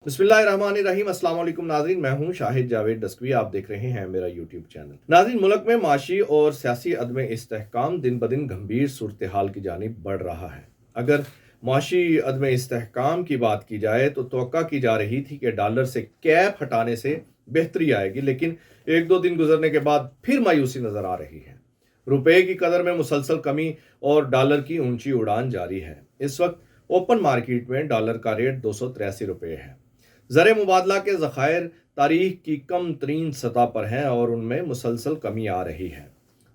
बिस्मिल्लाहिर्रहमानिर्रहीम। अस्सलाम वालेकुम नाज़रीन, मैं हूं शाहिद जावेद डस्कवी। आप देख रहे हैं मेरा यूट्यूब चैनल। नाज़रीन, मुल्क में माशी और सियासी अदम इस्तेहकाम दिन ब दिन गंभीर सूरत हाल की जानिब बढ़ रहा है। अगर माशी अदम इस्तेहकाम की बात की जाए तो तवक्का की जा रही थी कि डॉलर से कैप हटाने से बेहतरी आएगी, लेकिन एक दो दिन गुजरने के बाद फिर मायूसी नजर आ रही है। रुपए की कदर में मुसलसल कमी और डॉलर की ऊंची उड़ान जारी है। इस वक्त ओपन मार्केट में डॉलर का रेट 283 रुपये है। ज़र मुबादला के ज़खायर तारीख की कम तरीन सतह पर हैं और उनमें मुसलसल कमी आ रही है।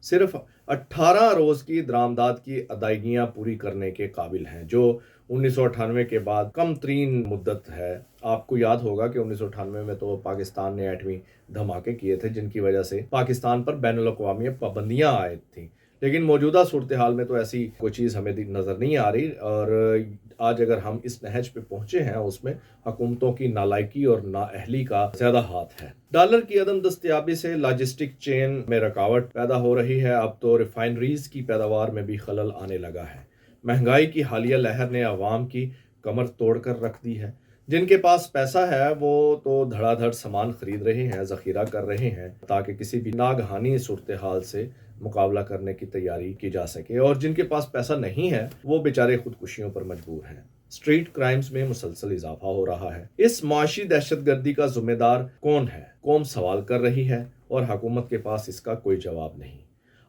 सिर्फ 18 रोज़ की दरामदात की अदायगियाँ पूरी करने के काबिल हैं, जो 1998 के बाद कम तरीन मुद्दत है। आपको याद होगा कि 1998 में तो पाकिस्तान ने एटमी धमाके किए थे, जिनकी वजह से पाकिस्तान पर बैनुल अक़वामी पाबंदियाँ आयद थीं। लेकिन मौजूदा सूरत हाल में तो ऐसी कोई चीज़ हमें नज़र नहीं आ रही, और आज अगर हम इस नहज पे पहुंचे हैं उसमें हुकूमतों की नालायकी और नाअहली का ज़्यादा हाथ है। डॉलर की अदम दस्तयाबी से लॉजिस्टिक चेन में रुकावट पैदा हो रही है। अब तो रिफाइनरीज की पैदावार में भी खलल आने लगा है। महंगाई की हालिया लहर ने आवाम की कमर तोड़ कर रख दी है। जिनके पास पैसा है वो तो धड़ाधड़ सामान खरीद रहे हैं, ज़ख़ीरा कर रहे हैं, ताकि किसी भी नागहानी सूरत हाल से मुकाबला करने की तैयारी की जा सके, और जिनके पास पैसा नहीं है वो बेचारे खुदकुशियों पर मजबूर हैं। स्ट्रीट क्राइम्स में मुसलसल इजाफा हो रहा है। इस माशी दहशतगर्दी का जिम्मेदार कौन है? कौम सवाल कर रही है और हुकूमत के पास इसका कोई जवाब नहीं।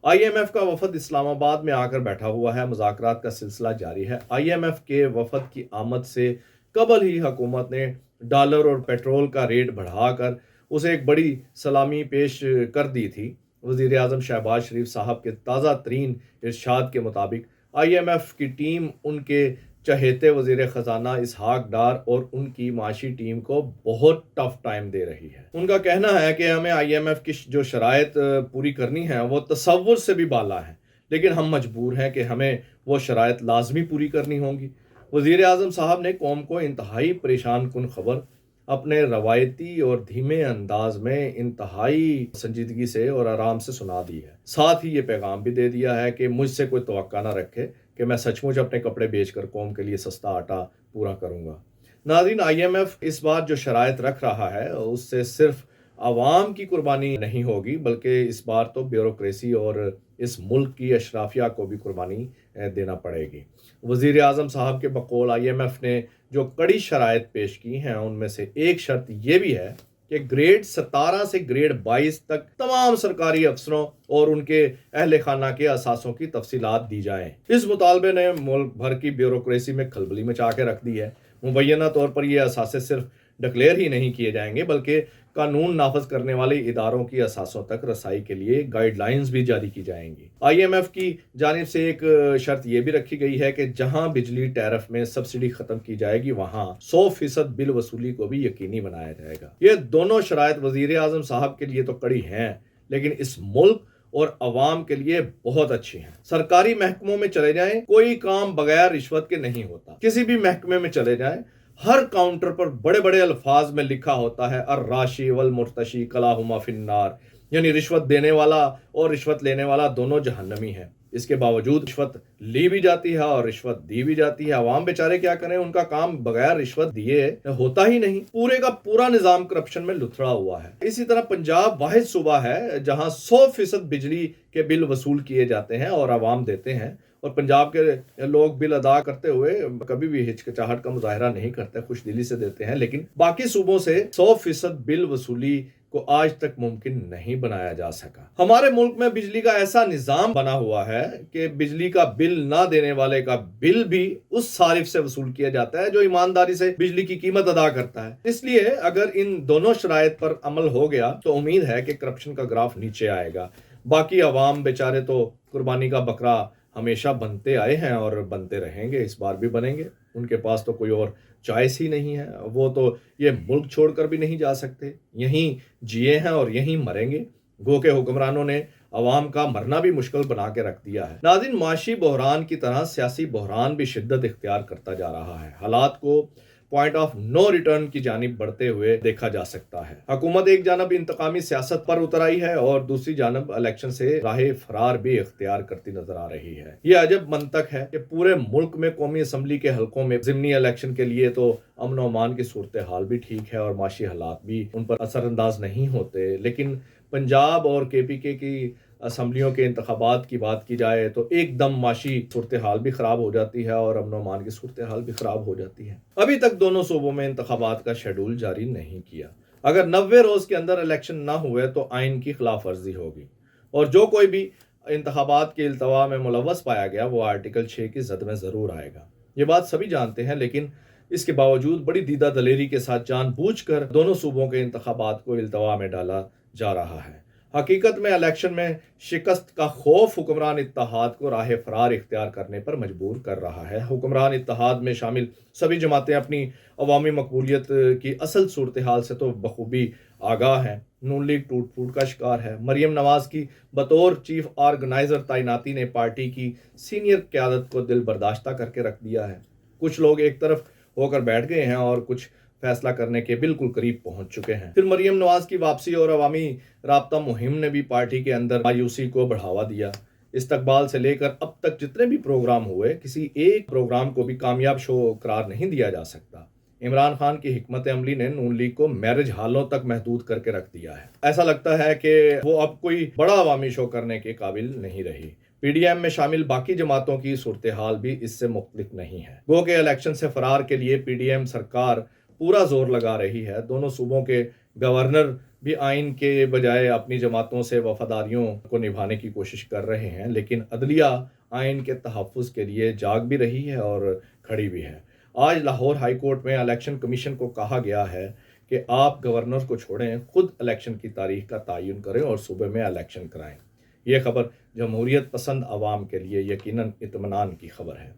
IMF का वफद इस्लामाबाद में आकर बैठा हुआ है। मुज़ाकरात का सिलसिला जारी है। IMF के वफद की आमद से कबल ही हुकूमत ने डॉलर और पेट्रोल का रेट बढ़ाकर उसे एक बड़ी सलामी पेश कर दी थी। वज़ीर आज़म शहबाज शरीफ साहब के ताज़ा तरीन इरशाद के मुताबिक IMF की टीम उनके चहेते वज़ीर ख़जाना इसहाक डार और उनकी माशी टीम को बहुत टफ टाइम दे रही है। उनका कहना है कि हमें IMF की जो शराइत पूरी करनी है वो तसव्वुर से भी बाला है, लेकिन हम मजबूर हैं कि हमें वो शराइत लाजमी पूरी करनी होंगी। वज़ीर आज़म साहब ने कौम को इंतहाई परेशान कुन खबर अपने रवायती और धीमे अंदाज में इंतहाई संजीदगी से और आराम से सुना दी है। साथ ही ये पैगाम भी दे दिया है कि मुझसे कोई तवक्का ना रखे कि मैं सचमुच अपने कपड़े बेचकर कौम के लिए सस्ता आटा पूरा करूंगा। नाज़रीन, IMF इस बार जो शराइत रख रहा है उससे सिर्फ आवाम की कुर्बानी नहीं होगी, बल्कि इस बार तो ब्यूरोक्रेसी और इस मुल्क की अशराफिया को भी कुर्बानी देना पड़ेगी। वज़ीर आज़म साहब के बकौल IMF ने जो कड़ी शराइत पेश की हैं उनमें से एक शर्त ये भी है कि ग्रेड 17 से ग्रेड 22 तक तमाम सरकारी अफसरों और उनके अहल खाना के असासों की तफसीलात दी जाएं। इस मुतालबे ने मुल्क भर की ब्यूरोक्रेसी में खलबली मचा के रख दी है। मुबैना तौर पर ये असासे सिर्फ डिक्लेयर ही नहीं किए जाएंगे, बल्कि कानून नाफज करने वाले इदारों की असासों तक रसाई के लिए गाइडलाइंस भी जारी की जाएंगी। IMF की जानिब से एक शर्त यह भी रखी गई है कि जहां बिजली टैरिफ में सब्सिडी खत्म की जाएगी वहां 100% बिल वसूली को भी यकीनी बनाया जाएगा। ये दोनों शराइत वजीर आजम साहब के लिए तो कड़ी हैं, लेकिन इस मुल्क और अवाम के लिए बहुत अच्छी हैं। सरकारी महकमों में चले जाएं, कोई काम बगैर रिश्वत के नहीं होता। किसी भी महकमे में चले जाएं, हर काउंटर पर बड़े बड़े अल्फाज में लिखा होता है अर्राशी वल मुर्तशी कलाहुमा फिन्नार, यानी रिश्वत देने वाला और रिश्वत लेने वाला दोनों जहन्नमी हैं। इसके बावजूद रिश्वत ली भी जाती है और रिश्वत दी भी जाती है। अवाम बेचारे क्या करें, उनका काम बगैर रिश्वत दिए होता ही नहीं। पूरे का पूरा निजाम करप्शन में लुथड़ा हुआ है। इसी तरह पंजाब वाहिद सूबा है जहां 100% बिजली के बिल वसूल किए जाते हैं और अवाम देते हैं, और पंजाब के लोग बिल अदा करते हुए कभी भी हिचकिचाहट का मुजाहरा नहीं करते, खुश दिली से देते हैं। लेकिन बाकी सूबों से 100% बिल वसूली को आज तक मुमकिन नहीं बनाया जा सका। हमारे मुल्क में बिजली का ऐसा निजाम बना हुआ है कि बिजली का बिल ना देने वाले का बिल भी उस सारिफ से वसूल किया जाता है जो ईमानदारी से बिजली की कीमत अदा करता है। इसलिए अगर इन दोनों शराइत पर अमल हो गया तो उम्मीद है कि करप्शन का ग्राफ नीचे आएगा। बाकी अवाम बेचारे तो कुर्बानी का बकरा हमेशा बनते आए हैं और बनते रहेंगे, इस बार भी बनेंगे। उनके पास तो कोई और चॉइस ही नहीं है। वो तो ये मुल्क छोड़कर भी नहीं जा सकते, यहीं जिए हैं और यहीं मरेंगे। गो के हुक्मरानों ने عوام کا مرنا بھی مشکل بنا کے رکھ دیا ہے۔ ناظرین، معاشی بحران کی طرح سیاسی بحران بھی شدت اختیار کرتا جا رہا ہے۔ حالات کو پوائنٹ آف نو ریٹرن کی جانب بڑھتے ہوئے دیکھا جا سکتا ہے۔ حکومت ایک جانب انتقامی سیاست پر اتر آئی ہے اور دوسری جانب الیکشن سے راہ فرار بھی اختیار کرتی نظر آ رہی ہے۔ یہ عجب منطق ہے کہ پورے ملک میں قومی اسمبلی کے حلقوں میں ضمنی الیکشن کے لیے تو امن و امان کی صورتحال بھی ٹھیک ہے اور معاشی حالات بھی ان پر اثر انداز نہیں ہوتے، لیکن پنجاب اور KPK کی اسمبلیوں کے انتخابات کی بات کی جائے تو ایک دم معاشی صورتحال بھی خراب ہو جاتی ہے اور امن و امان کی صورتحال بھی خراب ہو جاتی ہے۔ ابھی تک دونوں صوبوں میں انتخابات کا شیڈول جاری نہیں کیا۔ اگر 90 روز کے اندر الیکشن نہ ہوئے تو آئین کی خلاف ورزی ہوگی اور جو کوئی بھی انتخابات کے التوا میں ملوث پایا گیا وہ آرٹیکل 6 کی زد میں ضرور آئے گا۔ یہ بات سبھی جانتے ہیں، لیکن اس کے باوجود بڑی دیدہ دلیری کے ساتھ جان بوجھ کر دونوں صوبوں کے انتخابات کو التوا میں ڈالا جا رہا ہے۔ حقیقت میں الیکشن میں شکست کا خوف حکمران اتحاد کو راہ فرار اختیار کرنے پر مجبور کر رہا ہے۔ حکمران اتحاد میں شامل سبھی جماعتیں اپنی عوامی مقبولیت کی اصل صورتحال سے تو بخوبی آگاہ ہیں۔ نون لیگ ٹوٹ پھوٹ کا شکار ہے۔ مریم نواز کی بطور چیف آرگنائزر تعیناتی نے پارٹی کی سینئر قیادت کو دل برداشتہ کر کے رکھ دیا ہے۔ کچھ لوگ ایک طرف ہو کر بیٹھ گئے ہیں اور کچھ فیصلہ کرنے کے بالکل قریب پہنچ چکے ہیں۔ پھر مریم نواز کی واپسی اور عوامی رابطہ مہم نے بھی پارٹی کے اندر مایوسی کو بڑھاوا دیا۔ استقبال سے لے کر اب تک جتنے بھی پروگرام ہوئے، کسی ایک پروگرام کو بھی کامیاب شو قرار نہیں دیا جا سکتا۔ عمران خان کی حکمت عملی نے نون لیگ کو میرج ہالوں تک محدود کر کے رکھ دیا ہے۔ ایسا لگتا ہے کہ وہ اب کوئی بڑا عوامی شو کرنے کے قابل نہیں رہی۔ PDM میں شامل باقی جماعتوں کی صورتحال بھی اس سے مختلف نہیں ہے۔ گو کہ الیکشن سے فرار کے لیے PDM سرکار پورا زور لگا رہی ہے۔ دونوں صوبوں کے گورنر بھی آئین کے بجائے اپنی جماعتوں سے وفاداریوں کو نبھانے کی کوشش کر رہے ہیں، لیکن عدلیہ آئین کے تحفظ کے لیے جاگ بھی رہی ہے اور کھڑی بھی ہے۔ آج لاہور ہائی کورٹ میں الیکشن کمیشن کو کہا گیا ہے کہ آپ گورنر کو چھوڑیں، خود الیکشن کی تاریخ کا تعین کریں اور صوبے میں الیکشن کرائیں۔ یہ خبر جمہوریت پسند عوام کے لیے یقیناً اطمینان کی خبر ہے۔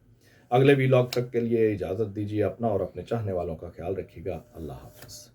اگلے ویلاگ تک کے لیے اجازت دیجیے۔ اپنا اور اپنے چاہنے والوں کا خیال رکھیے گا۔ اللہ حافظ۔